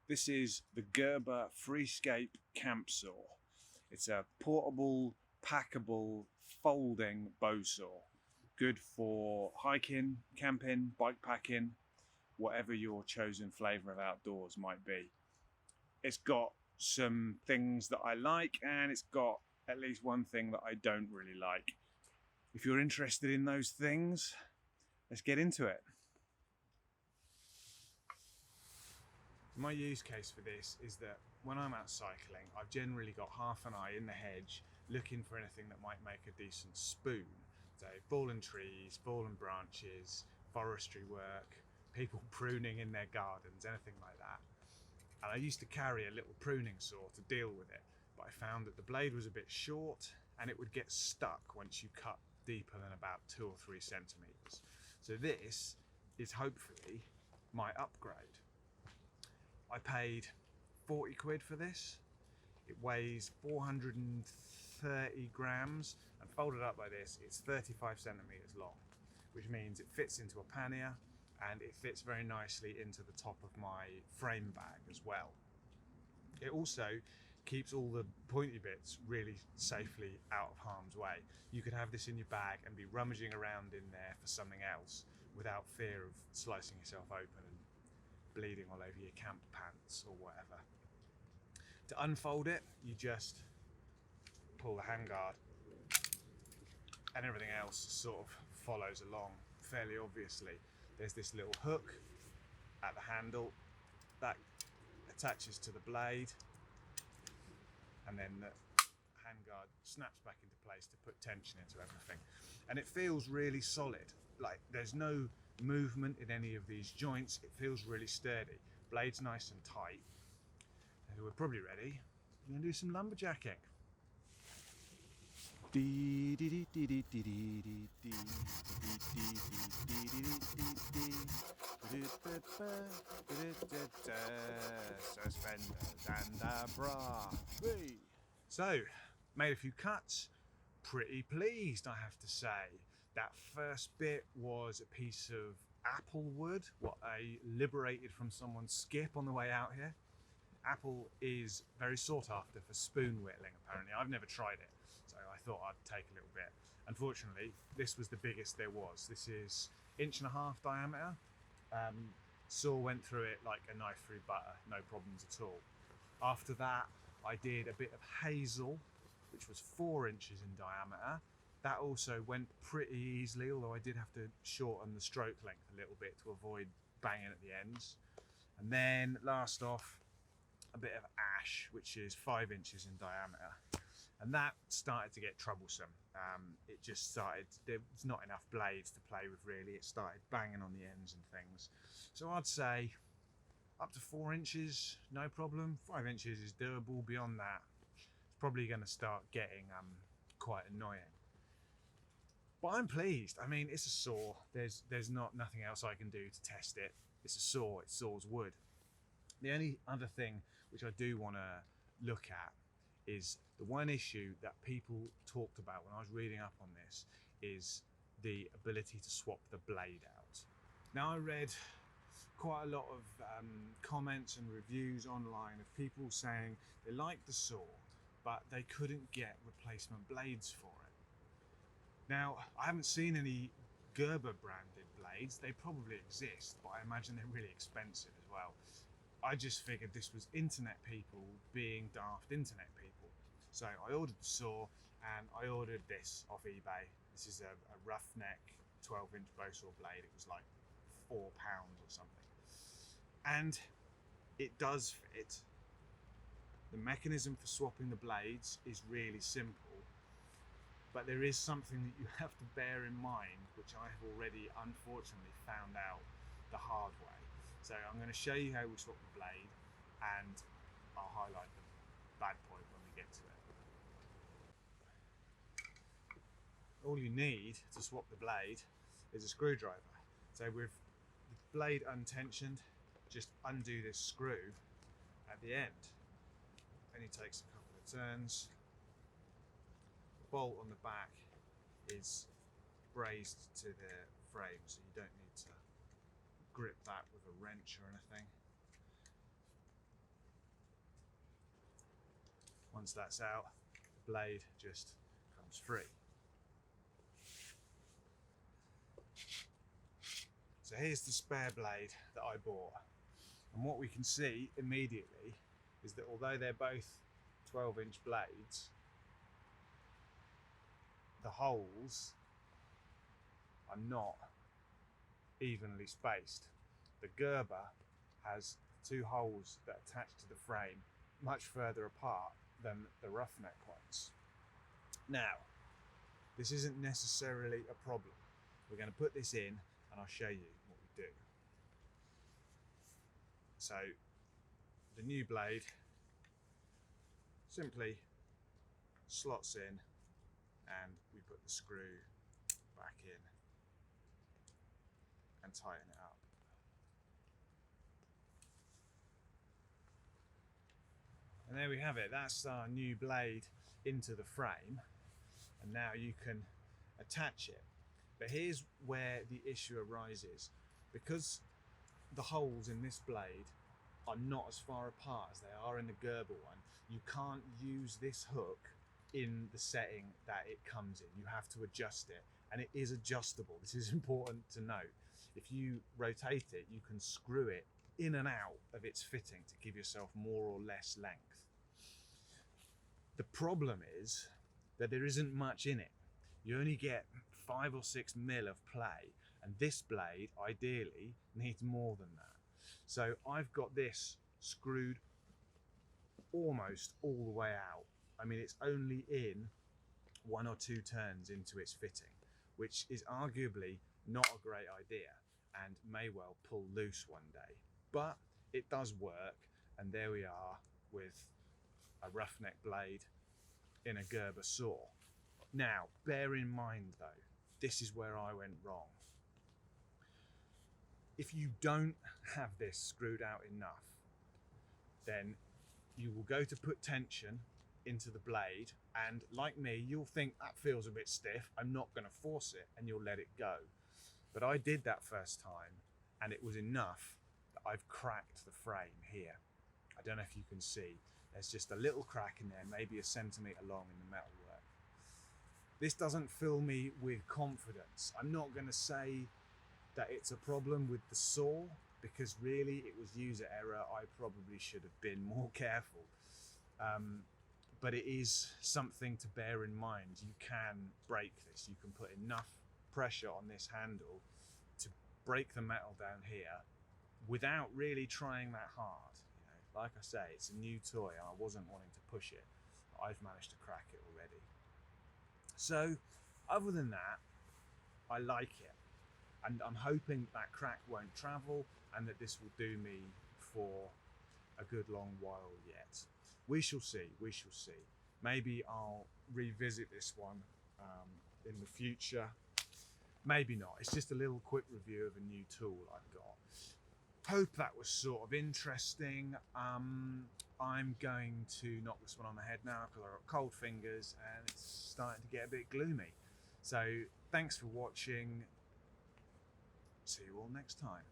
This is the Gerber Freescape Camp Saw. It's a portable, packable, folding bow saw. Good for hiking, camping, bike packing, whatever your chosen flavour of outdoors might be. It's got some things that I like, and it's got at least one thing that I don't really like. If you're interested in those things, let's get into it. My use case for this is that when I'm out cycling, I've generally got half an eye in the hedge looking for anything that might make a decent spoon. So fallen trees, fallen branches, forestry work, people pruning in their gardens, anything like that. And I used to carry a little pruning saw to deal with it, but I found that the blade was a bit short and it would get stuck once you cut deeper than about 2 or 3 centimeters. So this is hopefully my upgrade. I paid 40 quid for this. It weighs 430 grams, and folded up like this, it's 35 centimeters long, which means it fits into a pannier and it fits very nicely into the top of my frame bag as well. It also keeps all the pointy bits really safely out of harm's way. You could have this in your bag and be rummaging around in there for something else without fear of slicing yourself open and bleeding all over your camp pants or whatever. To unfold it, you just pull the handguard and everything else sort of follows along fairly obviously. There's this little hook at the handle that attaches to the blade, and then the handguard snaps back into place to put tension into everything. And it feels really solid. Like, there's no movement in any of these joints. It feels really sturdy. Blade's nice and tight. And we're probably ready. We're going to do some lumberjacking. Suspenders and a bra. So, made a few cuts. Pretty pleased, I have to say. That first bit was a piece of apple wood, what I liberated from someone's skip on the way out here. Apple is very sought after for spoon whittling, apparently. I've never tried it, so I thought I'd take a little bit. Unfortunately, this was the biggest there was. This is 1.5 inch diameter. Saw went through it like a knife through butter, no problems at all. After that, I did a bit of hazel, which was 4 inches in diameter. That also went pretty easily, although I did have to shorten the stroke length a little bit to avoid banging at the ends. And then last off, a bit of ash, which is 5 inches in diameter. And that started to get troublesome. It just started, there's not enough blades to play with really. It started banging on the ends and things. So I'd say up to 4 inches, no problem. 5 inches is doable. Beyond that, it's probably going to start getting quite annoying. But I'm pleased. I mean, it's a saw. There's nothing else I can do to test it. It's a saw. It saws wood. The only other thing which I do want to look at is the one issue that people talked about when I was reading up on this is the ability to swap the blade out. Now, I read quite a lot of comments and reviews online of people saying they liked the saw, but they couldn't get replacement blades for it. Now, I haven't seen any Gerber branded blades. They probably exist, but I imagine they're really expensive as well. I just figured this was internet people being daft internet people. So I ordered the saw, and I ordered this off eBay. This is a roughneck 12-inch bow saw blade. It was like £4 or something. And it does fit. The mechanism for swapping the blades is really simple. But there is something that you have to bear in mind, which I have already unfortunately found out the hard way. So I'm going to show you how we swap the blade, and I'll highlight the bad point when we get to it. All you need to swap the blade is a screwdriver. So with the blade untensioned, just undo this screw at the end. Only takes a couple of turns. Bolt on the back is brazed to the frame, so you don't need to grip that with a wrench or anything. Once that's out, the blade just comes free. So here's the spare blade that I bought. And what we can see immediately is that although they're both 12-inch blades, the holes are not evenly spaced. The Gerber has two holes that attach to the frame much further apart than the roughneck ones. Now, this isn't necessarily a problem. We're going to put this in and I'll show you what we do. So the new blade simply slots in and we put the screw back in and tighten it up. And there we have it. That's our new blade into the frame, and now you can attach it. But here's where the issue arises. Because the holes in this blade are not as far apart as they are in the Gerber one, you can't use this hook in the setting that it comes in. You have to adjust it, and it is adjustable. This is important to note. If you rotate it, you can screw it in and out of its fitting to give yourself more or less length. The problem is that there isn't much in it. You only get 5 or 6 mil of play, and this blade ideally needs more than that. So I've got this screwed almost all the way out. I mean, it's only in 1 or 2 turns into its fitting, which is arguably not a great idea and may well pull loose one day. But it does work, and there we are with a roughneck blade in a Gerber saw. Now, bear in mind though, this is where I went wrong. If you don't have this screwed out enough, then you will go to put tension into the blade, and like me, you'll think that feels a bit stiff, I'm not going to force it, and you'll let it go. But I did that first time, and it was enough that I've cracked the frame here. I don't know if you can see, there's just a little crack in there, maybe a centimetre long in the metalwork. This doesn't fill me with confidence. I'm not going to say that it's a problem with the saw, because really it was user error. I probably should have been more careful. But it is something to bear in mind. You can break this. You can put enough pressure on this handle to break the metal down here without really trying that hard. You know, like I say, it's a new toy and I wasn't wanting to push it. I've managed to crack it already. So other than that, I like it. And I'm hoping that crack won't travel and that this will do me for a good long while yet. We shall see, we shall see. Maybe I'll revisit this one in the future. Maybe not. It's just a little quick review of a new tool I've got. Hope that was sort of interesting. I'm going to knock this one on the head now because I've got cold fingers and it's starting to get a bit gloomy. So thanks for watching. See you all next time.